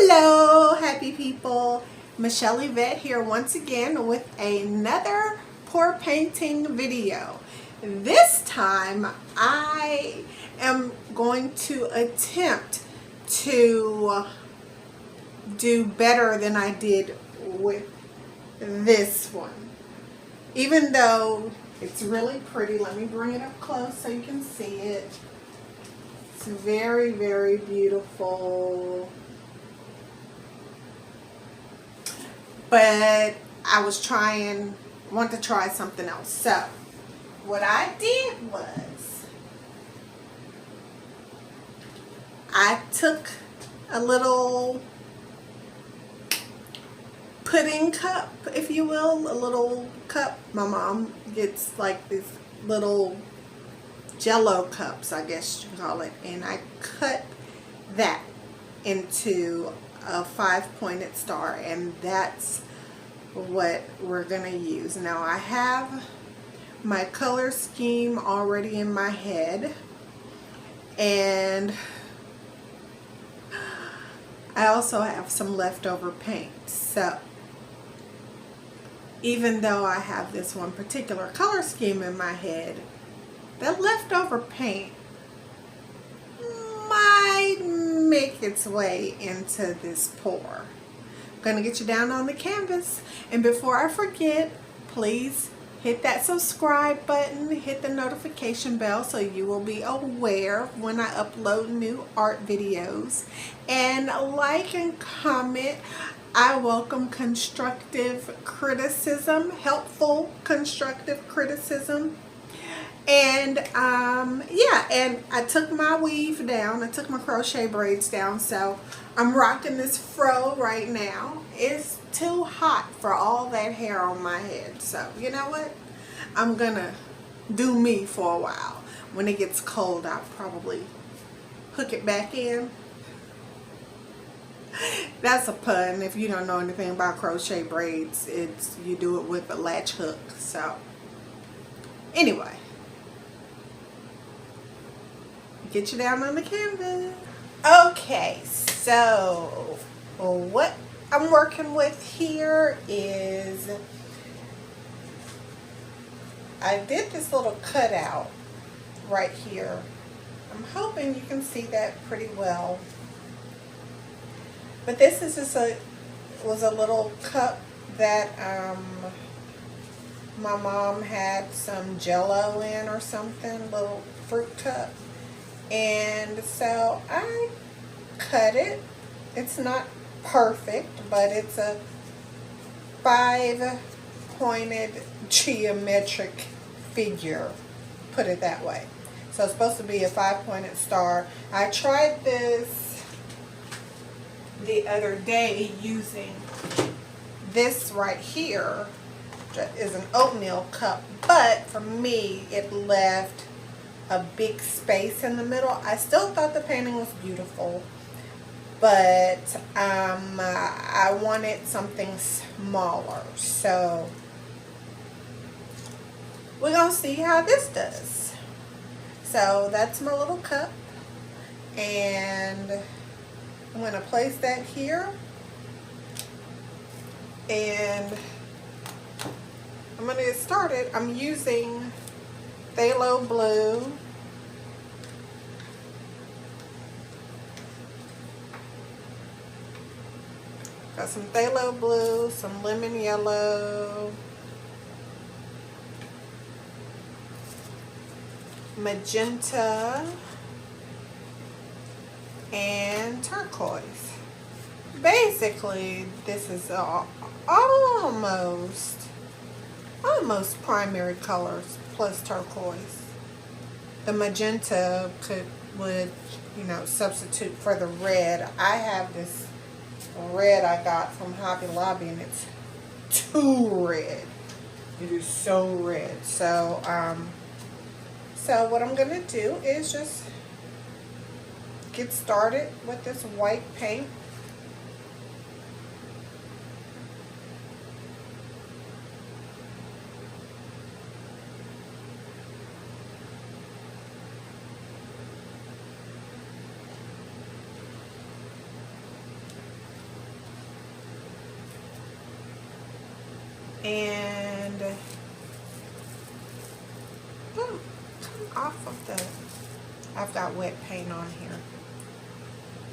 Hello, happy people. Michelle Yvette here once again with another pour painting video. This time I am going to attempt to do better than I did with this one. Even though it's really pretty, let me bring it up close so you can see it. It's very, very beautiful. But I want to try something else. So what I did was I took a little pudding cup, if you will, a little cup. My mom gets like these little Jello cups, I guess you call it, and I cut that into a 5-pointed star, and that's what we're gonna use. Now I have my color scheme already in my head, and I also have some leftover paint. So even though I have this one particular color scheme in my head, that leftover paint might make its way into this pour. I'm gonna get you down on the canvas, and before I forget, please hit that subscribe button, hit the notification bell so you will be aware when I upload new art videos, and like and comment. I welcome constructive criticism, helpful constructive criticism. And yeah, and I took my weave down, I took my crochet braids down, so I'm rocking this fro right now. It's too hot for all that hair on my head, so you know what, I'm gonna do me for a while. When it gets cold, I'll probably hook it back in. That's a pun. If you don't know anything about crochet braids, it's you do it with a latch hook. So anyway, get you down on the canvas. Okay, so what I'm working with here is I did this little cutout right here. I'm hoping you can see that pretty well. But this is just was a little cup that my mom had some Jello in or something, little fruit cup. And so I cut it. It's not perfect, but it's a 5-pointed geometric figure, put it that way. So it's supposed to be a 5-pointed star. I tried this the other day using this right here, which is an oatmeal cup, but for me it left a big space in the middle. I still thought the painting was beautiful, but I wanted something smaller, so we're gonna see how this does. So that's my little cup, and I'm going to place that here, and I'm going to get started. I'm using phthalo blue, got some phthalo blue, some lemon yellow, magenta, and turquoise. Basically, this is almost primary colors plus turquoise. The magenta would, you know, substitute for the red. I have this red I got from Hobby Lobby, and it's too red. It is so red. So so what I'm gonna do is just get started with this white paint. And come off of the, I've got wet paint on here.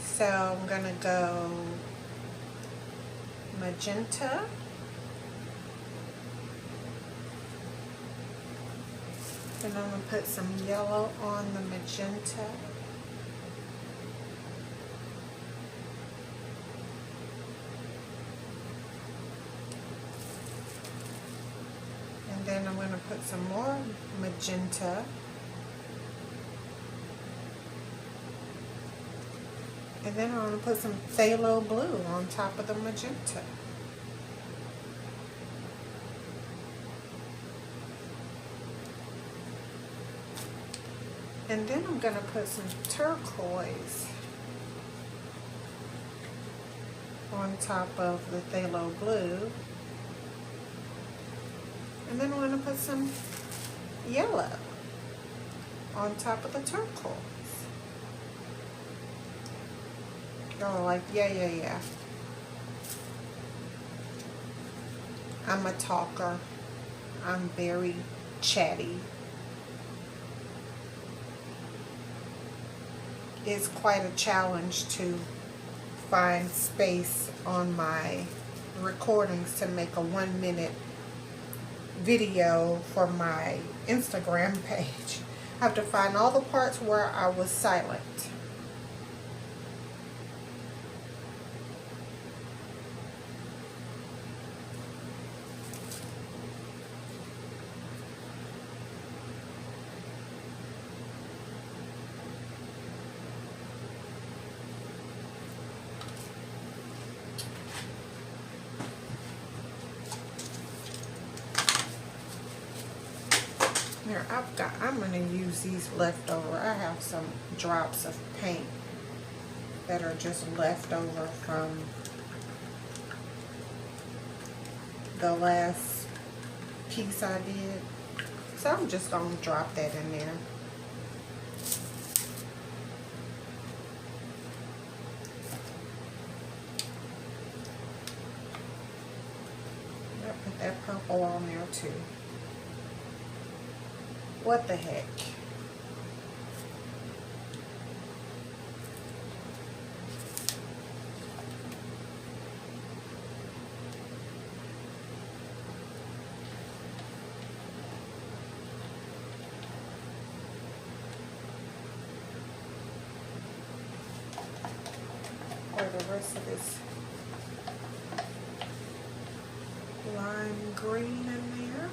So I'm gonna go magenta. And I'm gonna put some yellow on the magenta. And then I'm gonna put some more magenta. And then I'm gonna put some phthalo blue on top of the magenta. And then I'm going to put some turquoise on top of the phthalo blue. And then I'm going to put some yellow on top of the turquoise. Y'all are like, yeah. I'm a talker. I'm very chatty. It's quite a challenge to find space on my recordings to make a 1-minute video for my Instagram page. I have to find all the parts where I was silent. Here, I'm going to use these leftover. I have some drops of paint that are just left over from the last piece I did. So I'm just going to drop that in there. I'll put that purple on there too. What the heck? Or the rest of this lime green in there.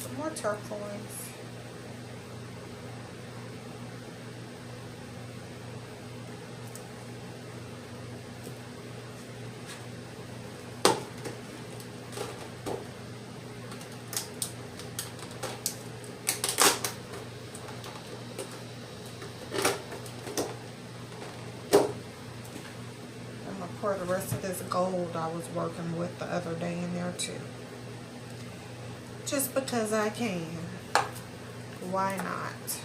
Some more turquoise. pour the rest of this gold I was working with the other day in there too. Just because I can. Why not?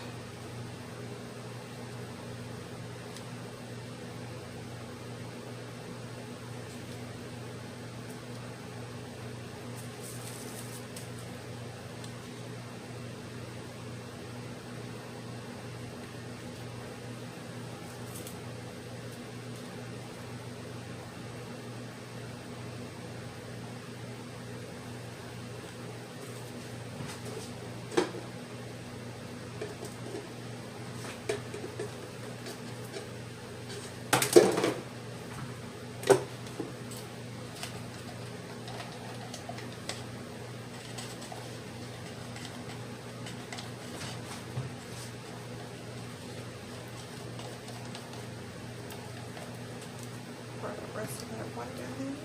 Pour the rest of that white in there.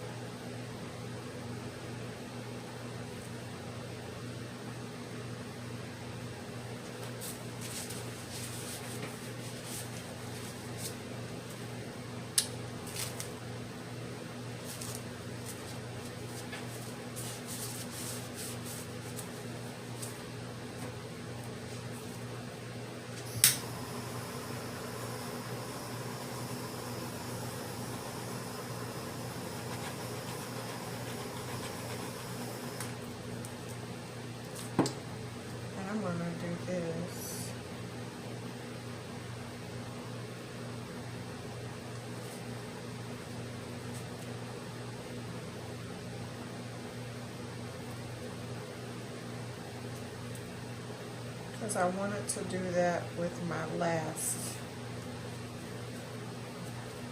I'm going to do this. Because I wanted to do that with my last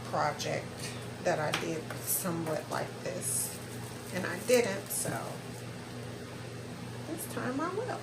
project that I did somewhat like this. And I didn't, so this time I will.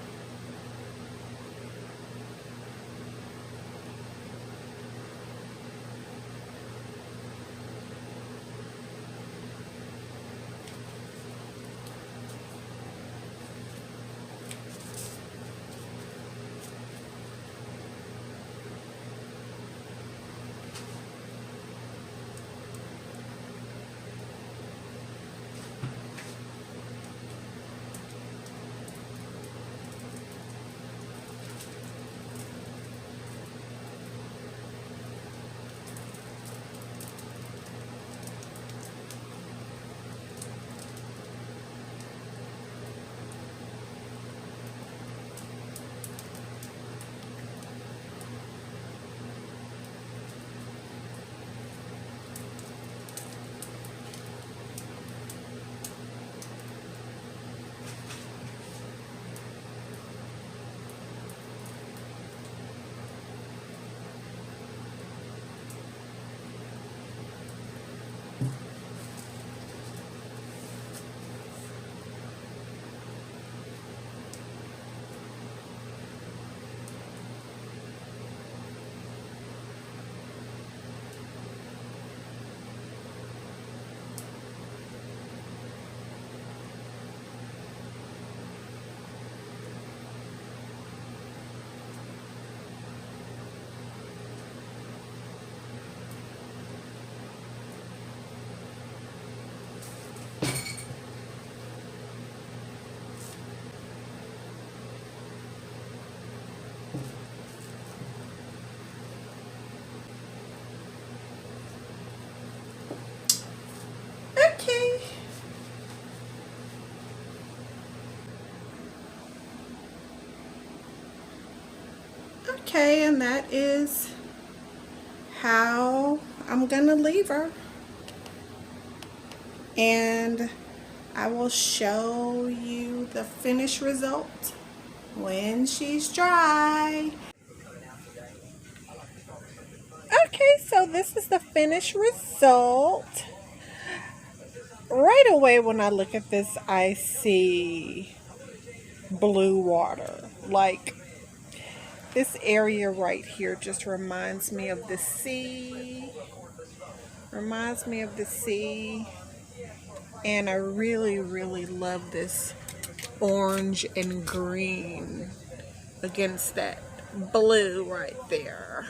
Okay. Okay, and that is how I'm gonna leave her. And I will show you the finished result when she's dry. Okay, so this is the finished result. Right away when I look at this, I see blue water. Like, this area right here just reminds me of the sea. Reminds me of the sea. And I really, really love this orange and green against that blue right there.